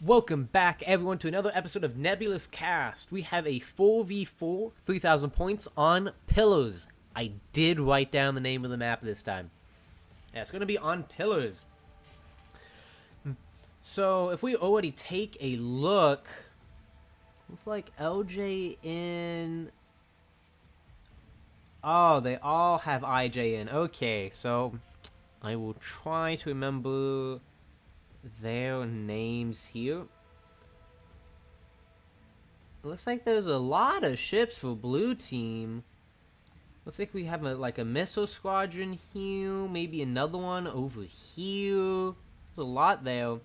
Welcome back, everyone, to another episode of Nebulous Cast. We have a 4v4, 3,000 points on Pillars. I did write down the name of the map this time. Yeah, it's going to be on Pillars. So, if we already take a look, looks like LJ in... Oh, they all have IJ in. Okay, so I will try to remember their names here. Looks like there's a lot of ships for blue team. Looks like we have a missile squadron here, maybe another one over here. There's a lot there.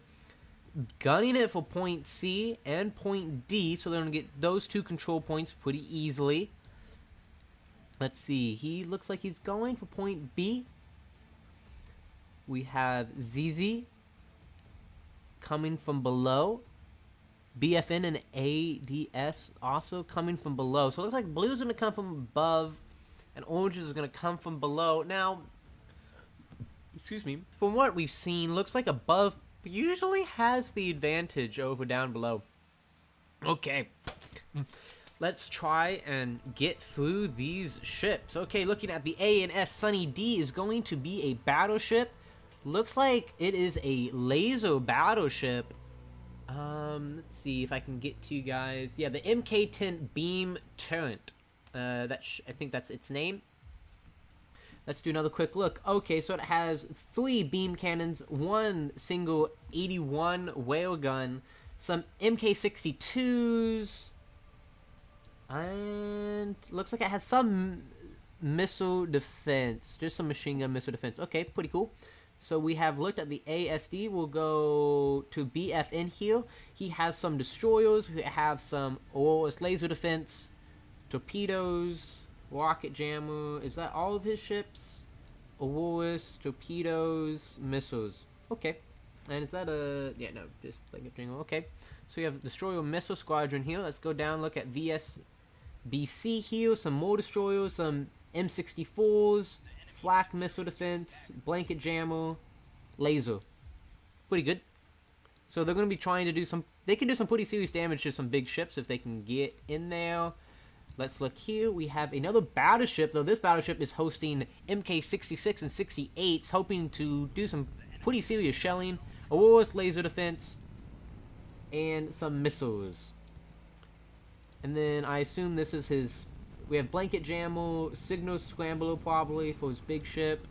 Gunning it for point C and point D, so they're gonna get those two control points pretty easily. Let's see, he looks like he's going for point B. We have ZZ coming from below. BFN and ADS also coming from below. So it looks like blue's going to come from above and orange is going to come from below. Now, excuse me, from what we've seen, looks like above usually has the advantage over down below. Okay, let's try and get through these ships. Okay, looking at the A and S, Sunny D is going to be a battleship. Looks like it is a laser battleship. Let's see if I can get to you guys. Yeah, the MK-10 beam turret. I think that's its name. Let's do another quick look. Okay, so it has 3 beam cannons, 1 single 81 whale gun, some MK-62s, and looks like it has some missile defense. Just some machine gun missile defense. Okay, pretty cool. So we have looked at the ASD. We'll go to BFN here. He has some destroyers. We have some Aurorus laser defense, torpedoes, rocket jammer. Is that all of his ships? Aurorus, torpedoes, missiles. Okay. And is that a... Yeah, no, just blanket jammer. Okay. So we have destroyer missile squadron here. Let's go down, look at VSBC here. Some more destroyers, some M64s. Flak missile defense, blanket jammer, laser. Pretty good. So they're going to be trying to do some... They can do some pretty serious damage to some big ships if they can get in there. Let's look here. We have another battleship, though this battleship is hosting MK-66 and 68s, hoping to do some pretty serious shelling. Aurorus laser defense, and some missiles. And then I assume this is his... We have blanket jammer, signal scrambler probably for his big ship.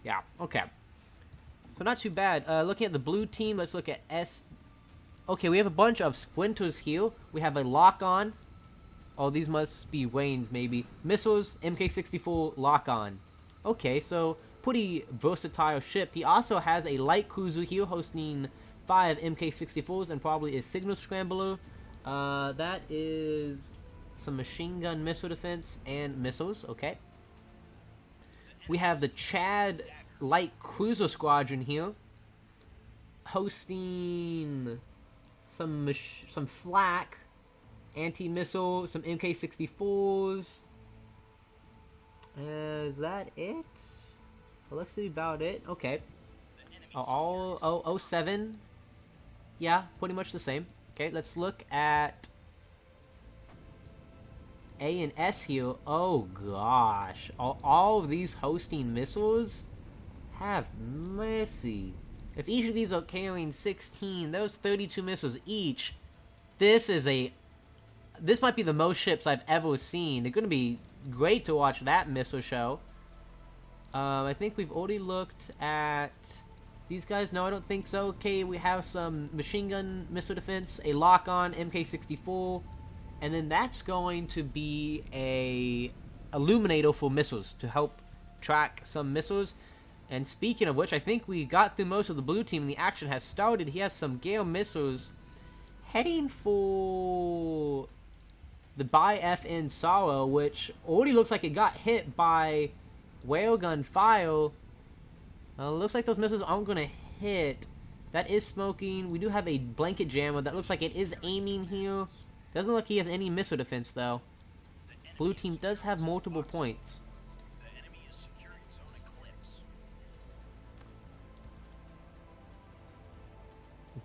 Yeah, okay. So not too bad. Looking at the blue team, let's look at S. Okay, we have a bunch of splinters here. We have a lock-on. Oh, these must be Wayne's maybe. Missiles, MK-64, lock-on. Okay, so pretty versatile ship. He also has a light cruiser here hosting 5 MK-64s and probably a signal scrambler. That is... some machine gun missile defense and missiles. Okay. We have the Chad light cruiser squadron here, hosting some flak, anti-missile, some MK-64s. Is that it? Well, let's see about it. Okay. All 07. Yeah, pretty much the same. Okay, let's look at A and S here. Oh gosh. All of these hosting missiles? Have mercy. If each of these are carrying 16, those 32 missiles each, this might be the most ships I've ever seen. They're going to be great to watch that missile show. I think we've already looked at these guys. No, I don't think so. Okay, we have some machine gun missile defense, a lock-on MK-64, and then that's going to be a illuminator for missiles to help track some missiles. And speaking of which, I think we got through most of the blue team and the action has started. He has some Gale missiles heading for the By FN Sorrow, which already looks like it got hit by Whalegun fire. Looks like those missiles aren't going to hit. That is smoking. We do have a blanket jammer. That looks like it is aiming here. Doesn't look like he has any missile defense, though. Blue team does have multiple points.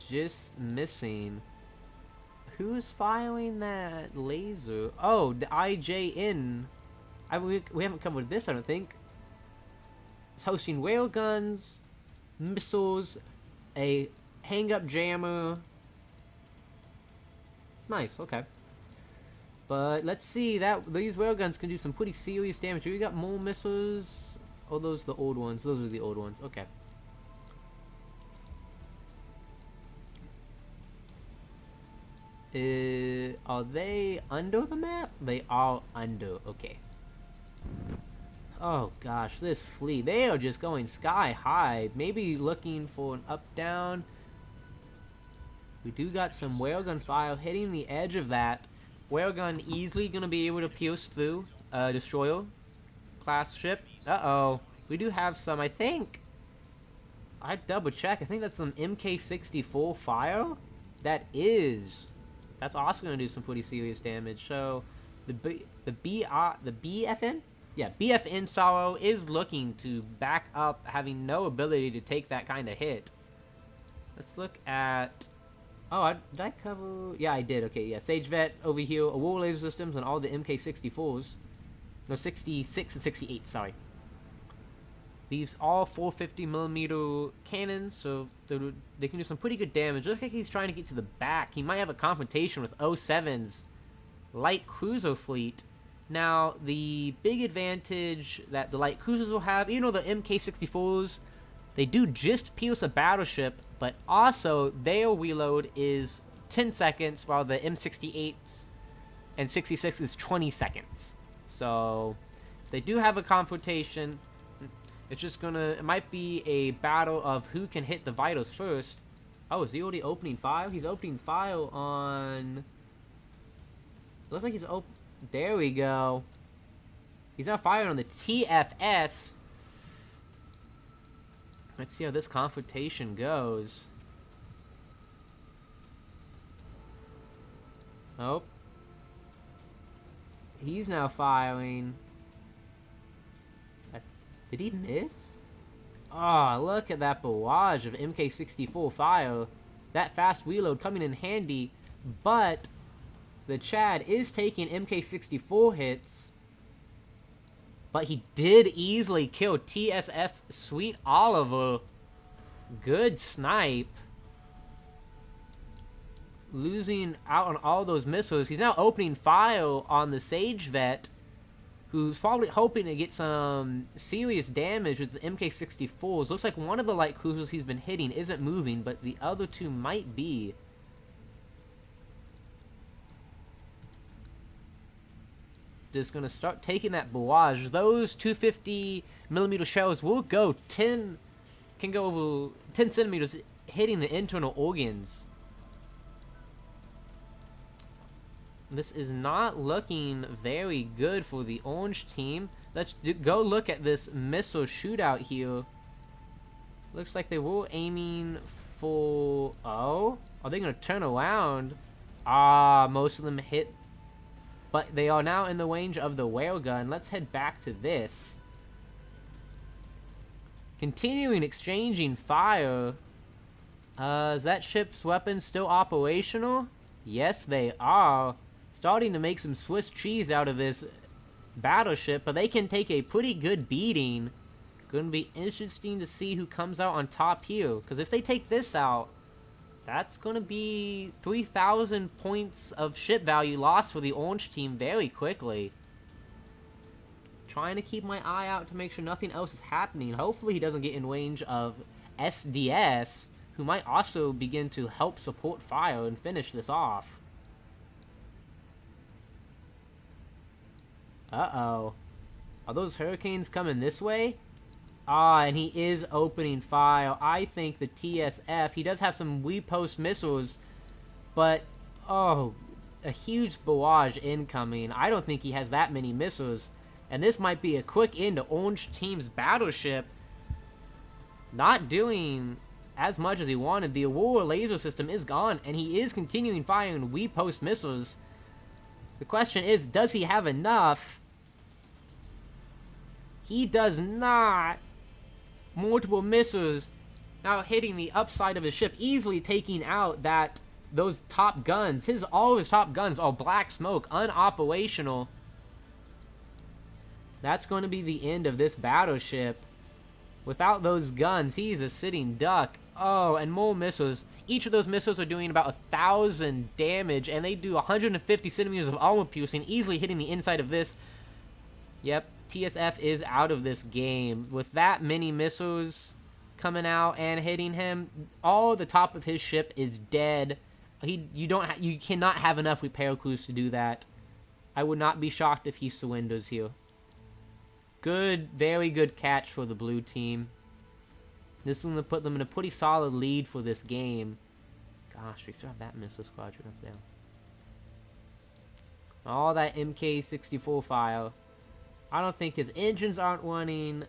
just missing. Who's firing that laser? Oh, the IJN. We haven't covered this, I don't think. It's hosting railguns, missiles, a hang-up jammer. Nice, okay. But let's see, these railguns can do some pretty serious damage. We got more missiles. Oh, those are the old ones. Those are the old ones. Okay. Are they under the map? They are under. Okay. Oh gosh, this fleet. They are just going sky high. Maybe looking for an up-down. We do got some railgun fire hitting the edge of that. Railgun easily going to be able to pierce through destroyer class ship. Uh-oh. We do have some, I think. I double check. I think that's some MK64 fire. That is. That's also going to do some pretty serious damage. So, the BFN? Yeah, BFN Sorrow is looking to back up, having no ability to take that kind of hit. Let's look at... Oh, did I cover... Yeah, I did. Okay, yeah. Sage Vet over here. Aurora Laser Systems and all the MK64s. No, 66 and 68, sorry. These all 450mm cannons, so they can do some pretty good damage. Looks like he's trying to get to the back. He might have a confrontation with 07's light cruiser fleet. Now, the big advantage that the light cruisers will have, even though the MK64s, they do just pierce a battleship, but also their reload is 10 seconds, while the M68s and 66 is 20 seconds. So, if they do have a confrontation, it's just gonna, it might be a battle of who can hit the vitals first. Oh, is he already opening fire? He's opening fire on... Looks like he's there we go. He's now firing on the TFS. Let's see how this confrontation goes. Oh. He's now firing. Did he miss? Oh, look at that barrage of MK64 fire. That fast reload coming in handy, but the Chad is taking MK64 hits. But he did easily kill TSF Sweet Oliver. Good snipe. Losing out on all those missiles. He's now opening fire on the Sage Vet, who's probably hoping to get some serious damage with the MK64s. Looks like one of the light cruisers he's been hitting isn't moving, but the other two might be. Just gonna start taking that barrage. Those 250mm shells will go 10, can go over 10 centimeters, hitting the internal organs. This is not looking very good for the orange team. Let's go look at this missile shootout here. Looks like they were aiming for... Oh? Are they going to turn around? Ah, most of them hit. But they are now in the range of the railgun. Let's head back to this. Continuing exchanging fire. Is that ship's weapons still operational? Yes, they are. Starting to make some Swiss cheese out of this battleship, but they can take a pretty good beating. Gonna be interesting to see who comes out on top here, because if they take this out, that's gonna be 3,000 points of ship value lost for the orange team very quickly. Trying to keep my eye out to make sure nothing else is happening. Hopefully he doesn't get in range of SDS, who might also begin to help support fire and finish this off. Uh-oh. Are those hurricanes coming this way? Ah, and he is opening fire. I think the TSF, he does have some repost missiles, but, oh, a huge barrage incoming. I don't think he has that many missiles, and this might be a quick end to Orange Team's battleship. Not doing as much as he wanted. The Aurora laser system is gone, and he is continuing firing repost missiles. The question is, does he have enough? He does not. Multiple missiles. Now hitting the upside of his ship, easily taking out those top guns. All his top guns are black smoke, unoperational. That's going to be the end of this battleship. Without those guns, he's a sitting duck. Oh, and more missiles. Each of those missiles are doing about 1,000 damage, and they do 150 centimeters of armor piercing, easily hitting the inside of this. Yep, TSF is out of this game. With that many missiles coming out and hitting him, all the top of his ship is dead. You cannot have enough repair crews to do that. I would not be shocked if he surrenders here. Good, very good catch for the blue team. This is going to put them in a pretty solid lead for this game. Gosh, we still have that missile squadron up there. All that MK64 fire. I don't think his engines aren't running.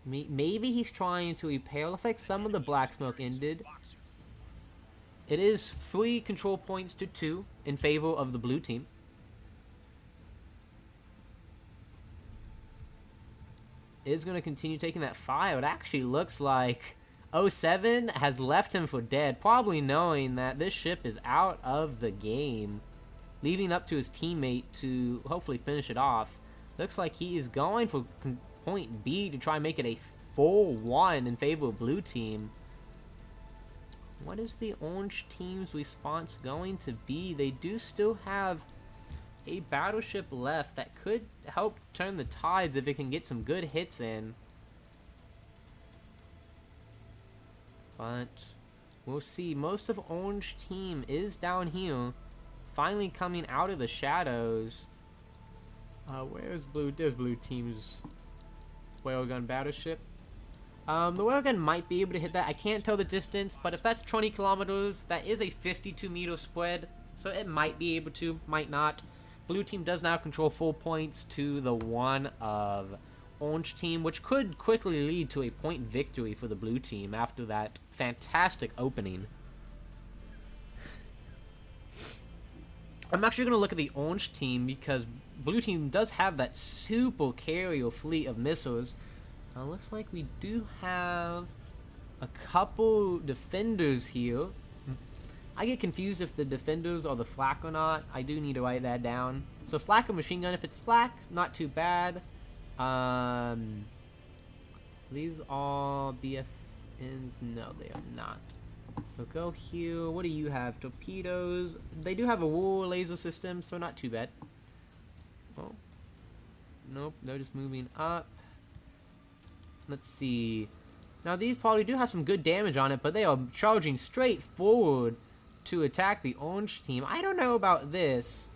Maybe he's trying to repair. Looks like some of the black smoke ended. It is 3 control points to 2 in favor of the blue team. Is going to continue taking that fire. It actually looks like 07 has left him for dead, probably knowing that this ship is out of the game, leaving up to his teammate to hopefully finish it off. Looks like he is going for point B to try and make it a 4-1 in favor of blue team. What is the orange team's response going to be? They do still have a battleship left that could help turn the tides if it can get some good hits in. But we'll see. Most of orange team is down here, finally coming out of the shadows. Where's blue? There's blue team's whalegun battleship. The whalegun might be able to hit that. I can't tell the distance, but if that's 20 kilometers, that is a 52-meter spread, so it might be able to, might not. Blue team does now control 4 points to the 1 of orange team, which could quickly lead to a point victory for the blue team after that fantastic opening. I'm actually going to look at the orange team because blue team does have that super carrier fleet of missiles. Looks like we do have a couple defenders here. I get confused if the defenders are the flak or not. I do need to write that down. So flak or machine gun. If it's flak, not too bad. These are BFNs. No, they are not. So go here. What do you have? Torpedoes. They do have a war laser system, so not too bad. Oh. Nope, they're just moving up. Let's see. Now these probably do have some good damage on it, but they are charging straight forward to attack the orange team. I don't know about this.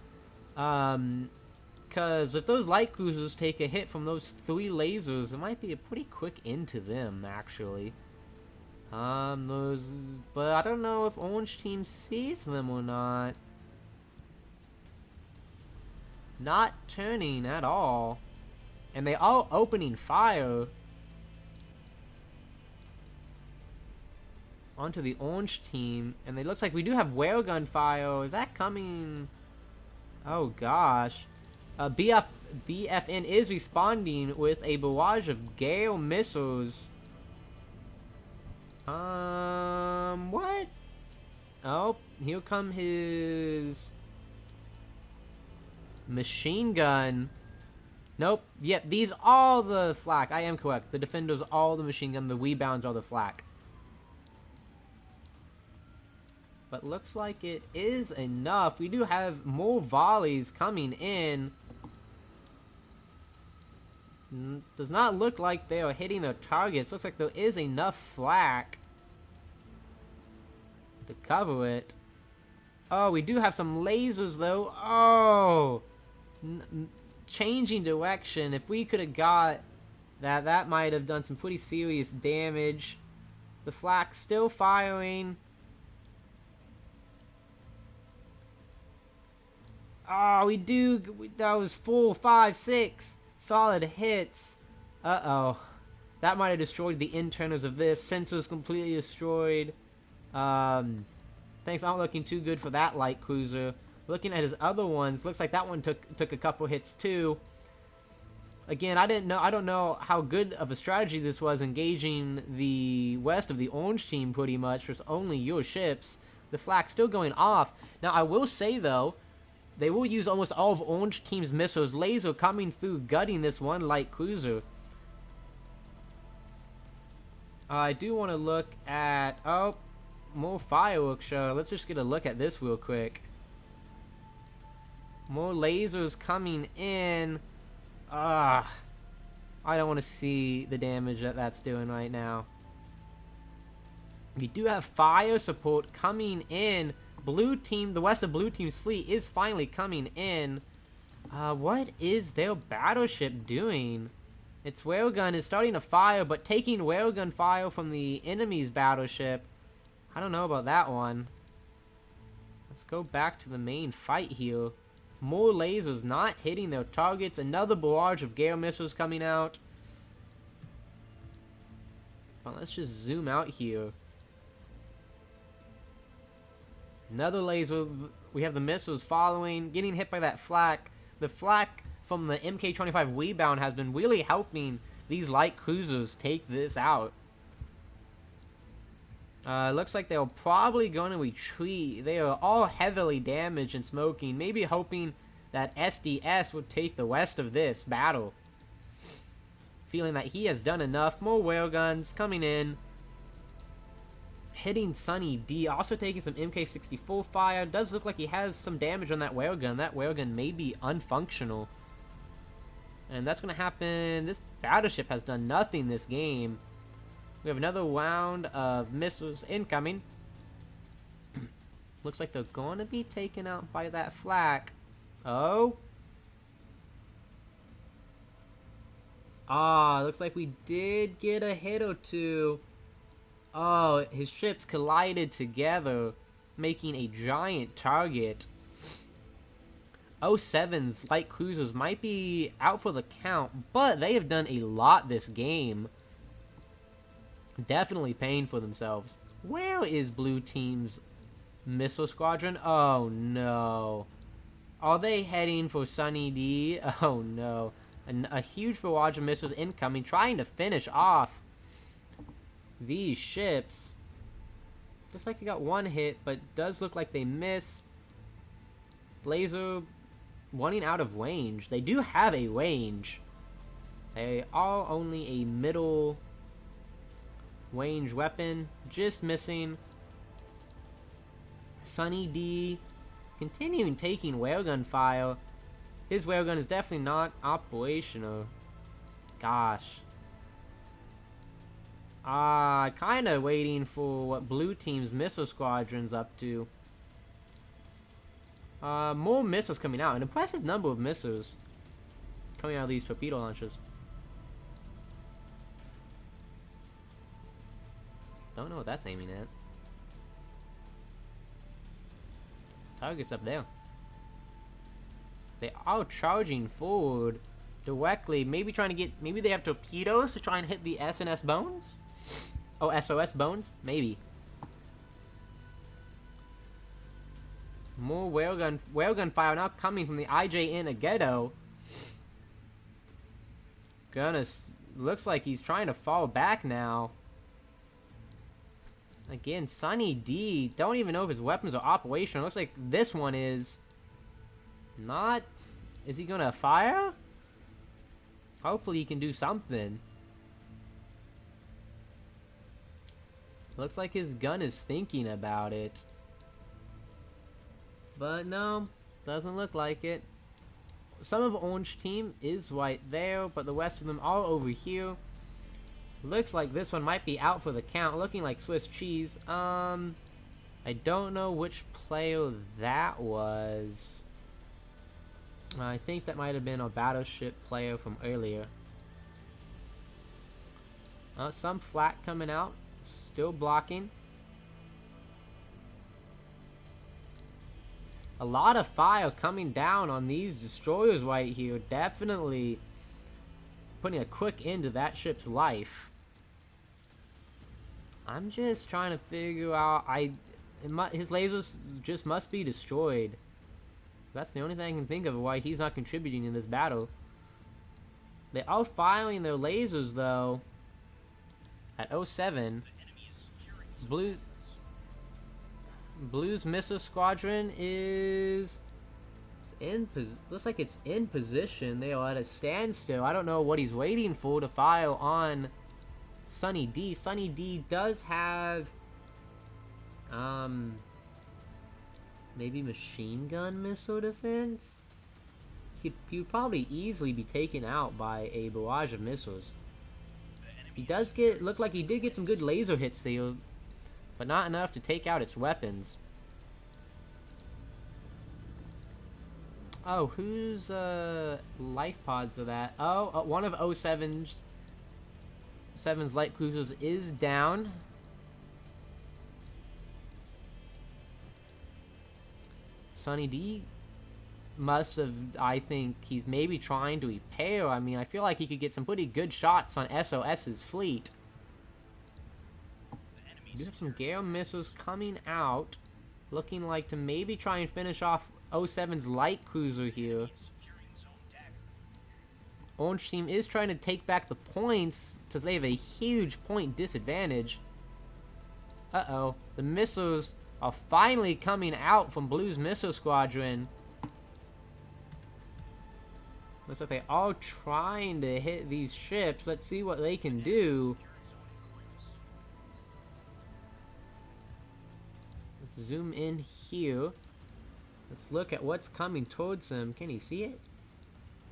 Because if those light cruisers take a hit from those 3 lasers, it might be a pretty quick end to them, actually. But I don't know if orange team sees them or not. Not turning at all. And they are opening fire onto the orange team, and it looks like we do have railgun fire. Is that coming? Oh gosh. BFN is responding with a barrage of Gale missiles. What? Oh, here come his machine gun. Nope. Yep, these are the flak. I am correct. The defenders are all the machine gun. The rebounds are the flak. But looks like it is enough. We do have more volleys coming in. Does not look like they are hitting their targets. Looks like there is enough flak to cover it. Oh, we do have some lasers though. Oh! Changing direction. If we could have got that, that might have done some pretty serious damage. The flak still firing. Oh, that was 4, 5, 6 solid hits. Uh-oh. That might have destroyed the internals of this. Sensors completely destroyed. Things aren't looking too good for that light cruiser. Looking at his other ones, looks like that one took a couple hits too. Again, I don't know how good of a strategy this was, engaging the west of the orange team pretty much with only your ships. The flak still going off. Now, I will say, though, they will use almost all of orange team's missiles. Laser coming through, gutting this one light cruiser. I do want to look at... Oh, more fireworks show. Let's just get a look at this real quick. More lasers coming in. I don't want to see the damage that that's doing right now. We do have fire support coming in. Blue team, the west of blue team's fleet is finally coming in. What is their battleship doing? Its railgun is starting to fire, but taking railgun fire from the enemy's battleship. I don't know about that one. Let's go back to the main fight here. More lasers not hitting their targets. Another barrage of Gale missiles coming out. But let's just zoom out here. Another laser. We have the missiles following, getting hit by that flak. The flak from the MK-25 rebound has been really helping these light cruisers take this out. Looks like they're probably going to retreat. They are all heavily damaged and smoking. Maybe hoping that SDS would take the rest of this battle. Feeling that he has done enough. More railguns coming in. Hitting Sunny D. Also taking some MK-64 fire. Does look like he has some damage on that railgun. That railgun may be unfunctional. And that's going to happen. This battleship has done nothing this game. We have another round of missiles incoming. Looks like they're going to be taken out by that flak. Oh. Looks like we did get a hit or two. Oh, his ships collided together, making a giant target. 07's light cruisers might be out for the count, but they have done a lot this game. Definitely paying for themselves. Where is blue team's missile squadron? Oh no. Are they heading for Sunny D? Oh no. A huge barrage of missiles incoming, trying to finish off these ships. Looks like he got one hit, but does look like they miss. Laser running out of range. They do have a range. They are only a middle range weapon, just missing. Sunny D continuing taking railgun fire. His railgun is definitely not operational. Gosh. Kind of waiting for what blue team's missile squadron's up to. More missiles coming out. An impressive number of missiles coming out of these torpedo launchers. Don't know what that's aiming at. Target's up there. They are charging forward directly. Maybe trying to get... Maybe they have torpedoes to try and hit the SNS bones? Oh, SOS bones? Maybe. More railgun fire now coming from the IJN Agedo. Looks like he's trying to fall back now. Again, Sunny D. Don't even know if his weapons are operational. Looks like this one is not. Is he gonna fire? Hopefully he can do something. Looks like his gun is thinking about it. But no, doesn't look like it. Some of Orange team is right there, but the rest of them are over here. Looks like this one might be out for the count, looking like Swiss cheese. I don't know which player that was. I think that might have been a battleship player from earlier. Some flak coming out, still blocking. A lot of fire coming down on these destroyers right here. Definitely putting a quick end to that ship's life. I'm just trying to figure out. His lasers just must be destroyed. That's the only thing I can think of why he's not contributing in this battle. They are firing their lasers, though. At 07. Blue's missile squadron is looks like it's in position. They are at a standstill. I don't know what he's waiting for to fire on Sunny D. Sunny D does have maybe machine gun missile defense. He'd probably easily be taken out by a barrage of missiles. He does look like he did get some good laser hits there, but not enough to take out its weapons. Oh, whose life pods are that? Oh, one of 07's light cruisers is down. Sunny D must have, I think, he's maybe trying to repair. I mean, I feel like he could get some pretty good shots on SOS's fleet. We do have some Gale missiles coming out, looking like to maybe try and finish off 07's light cruiser here. Orange team is trying to take back the points since they have a huge point disadvantage. Uh-oh. The missiles are finally coming out from Blue's missile squadron. Looks like they are trying to hit these ships. Let's see what they can do. Let's zoom in here. Let's look at what's coming towards them. Can you see it?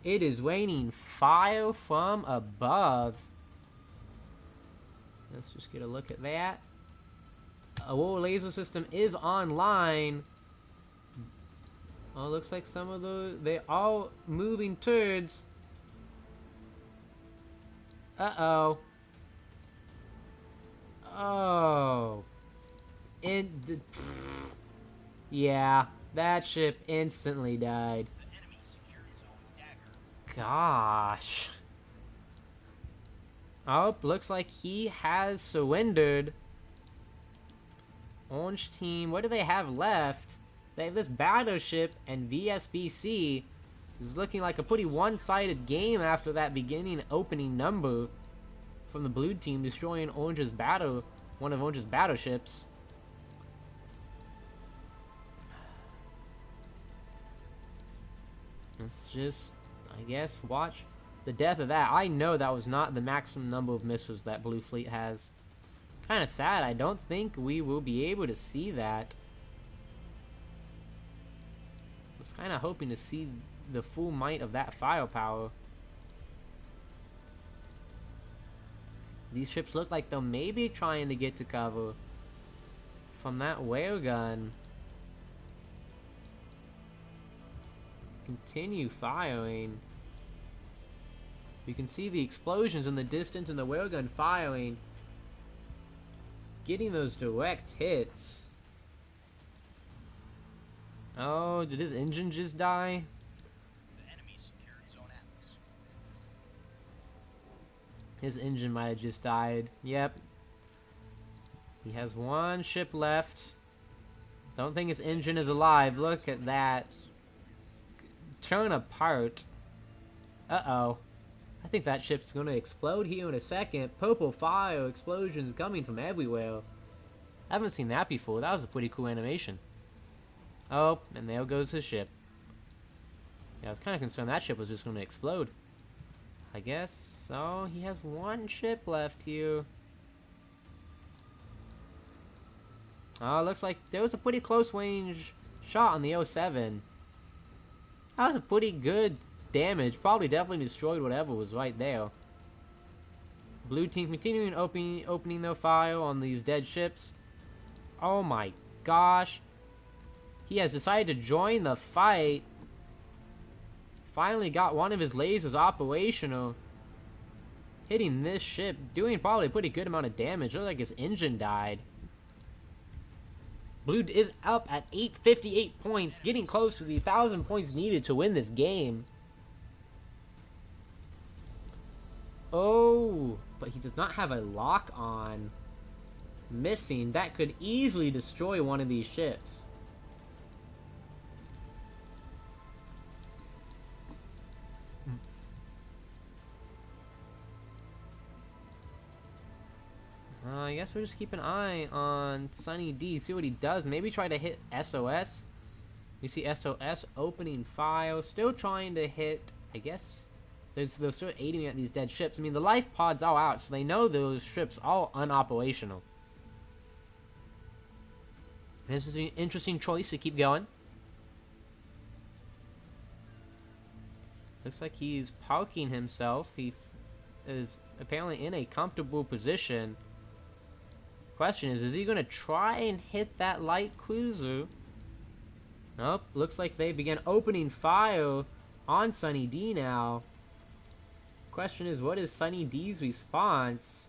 It is raining fire from above. Let's just get a look at that. A war laser system is online. Oh, looks like some of those, they are moving towards. Uh-oh. Oh. Yeah, that ship instantly died. Gosh. Oh, looks like he has surrendered. Orange team, what do they have left? They have this battleship, and VSBC is looking like a pretty one-sided game after that beginning opening number from the blue team destroying one of Orange's battleships. Let's just, I guess, watch the death of that. I know that was not the maximum number of missiles that Blue Fleet has. Kind of sad. I don't think we will be able to see that. I was kind of hoping to see the full might of that firepower. These ships look like they're maybe trying to get to cover from that railgun. Continue firing. You can see the explosions in the distance and the railgun firing. Getting those direct hits. Oh, did his engine just die? The enemy secured Zone Atlas. His engine might have just died. Yep. He has one ship left. Don't think his engine is alive. Look at that. Torn apart. Uh-oh. I think that ship's going to explode here in a second. Purple fire explosions coming from everywhere. I haven't seen that before. That was a pretty cool animation. Oh, and there goes his ship. Yeah, I was kind of concerned that ship was just going to explode. I guess. Oh, he has one ship left here. Oh, looks like there was a pretty close range shot on the 07. That was a pretty good damage. Probably definitely destroyed whatever was right there. Blue team continuing opening their fire on these dead ships. Oh my gosh. He has decided to join the fight. Finally got one of his lasers operational. Hitting this ship. Doing probably a pretty good amount of damage. Looks like his engine died. Blue is up at 858 points. Getting close to the 1,000 points needed to win this game. Oh, but he does not have a lock on. Missing. That could easily destroy one of these ships. I guess we'll just keep an eye on Sunny D, see what he does. Maybe try to hit SOS. You see SOS opening file, still trying to hit, I guess. They're still aiming at these dead ships. I mean, the life pods are out, so they know those ships are unoperational. This is an interesting choice to keep going. Looks like he's parking himself. He is apparently in a comfortable position. Question is he going to try and hit that light cruiser? Nope. Looks like they began opening fire on Sunny D now. Question is, what is Sunny D's response?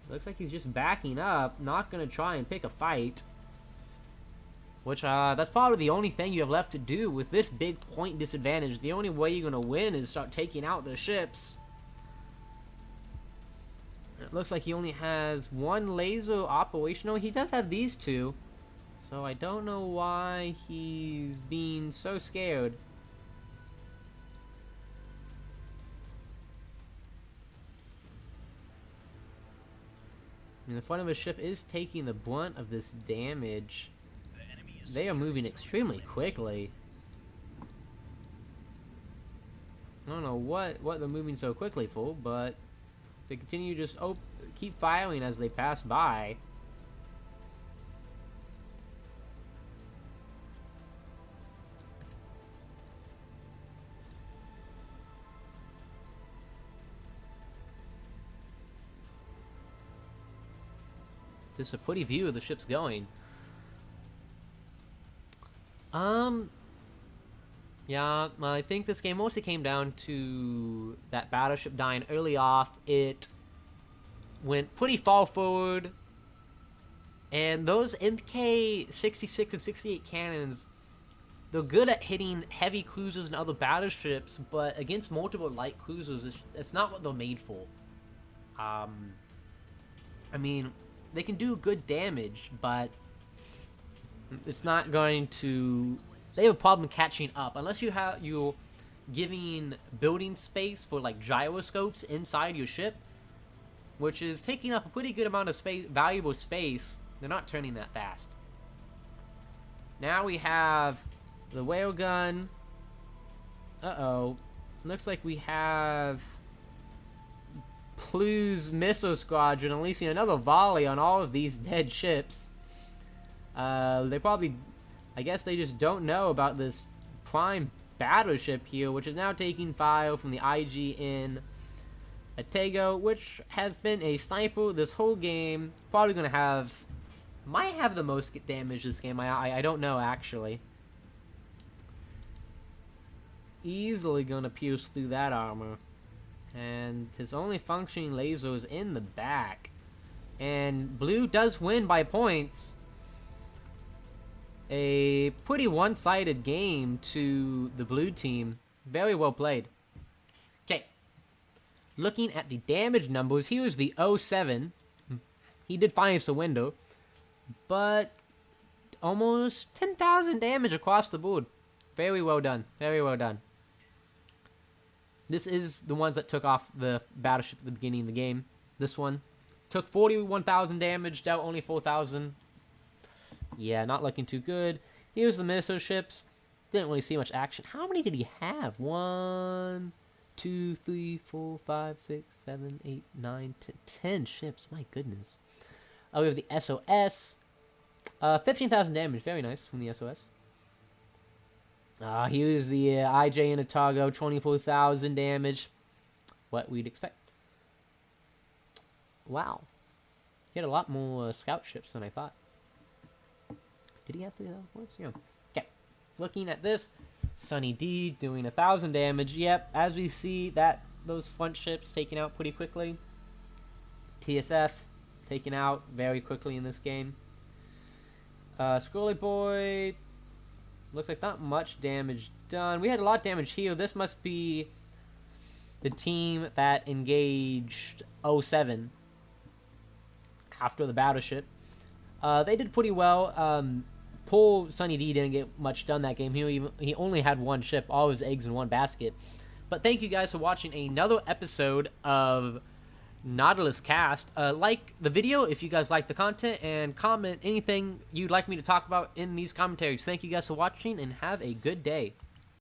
Looks like he's just backing up, not going to try and pick a fight. Which, that's probably the only thing you have left to do with this big point disadvantage. The only way you're going to win is start taking out the ships. It looks like he only has one laser operational. He does have these two. So I don't know why he's being so scared. I mean, the front of his ship is taking the brunt of this damage. They are moving extremely quickly. I don't know what they're moving so quickly for, but they continue to just keep firing as they pass by. Just a pretty view of the ships going. Yeah, I think this game mostly came down to that battleship dying early off. It went pretty far forward, and those MK-66 and 68 cannons, they're good at hitting heavy cruisers and other battleships, but against multiple light cruisers, it's not what they're made for. I mean, they can do good damage, but it's not going to... They have a problem catching up unless you're giving building space for like gyroscopes inside your ship, which is taking up a pretty good amount of space, valuable space. They're not turning that fast. Now we have the whale gun. Looks like we have Plu's missile squadron unleashing another volley on all of these dead ships. They probably, I guess they just don't know about this prime battleship here, which is now taking fire from the IGN Atego, which has been a sniper this whole game. Probably gonna might have the most damage this game. I don't know actually. Easily gonna pierce through that armor, and his only functioning laser is in the back. And Blue does win by points. A pretty one-sided game to the blue team. Very well played. Okay. Looking at the damage numbers, here's the 07. He did finance the window, but almost 10,000 damage across the board. Very well done. Very well done. This is the ones that took off the battleship at the beginning of the game. This one took 41,000 damage, dealt only 4,000. Yeah, not looking too good. Here's the missile ships. Didn't really see much action. How many did he have? 1, 2, 3, 4, 5, 6, 7, 8, 9, 10 ships. My goodness. We have the SOS. 15,000 damage. Very nice from the SOS. Here's the IJ and Atago. 24,000 damage. What we'd expect. Wow. He had a lot more scout ships than I thought. Did he have 3 of those? Yeah. Okay. Looking at this, Sunny D doing 1,000 damage. Yep, as we see that those front ships taken out pretty quickly. TSF taken out very quickly in this game. Scrolly Boy, looks like not much damage done. We had a lot of damage here. This must be the team that engaged 07 after the battleship. They did pretty well. Poor Sunny D didn't get much done that game. He only had one ship, all his eggs in one basket. But thank you guys for watching another episode of Nautilus Cast. Like the video if you guys like the content, and comment anything you'd like me to talk about in these commentaries. Thank you guys for watching, and have a good day.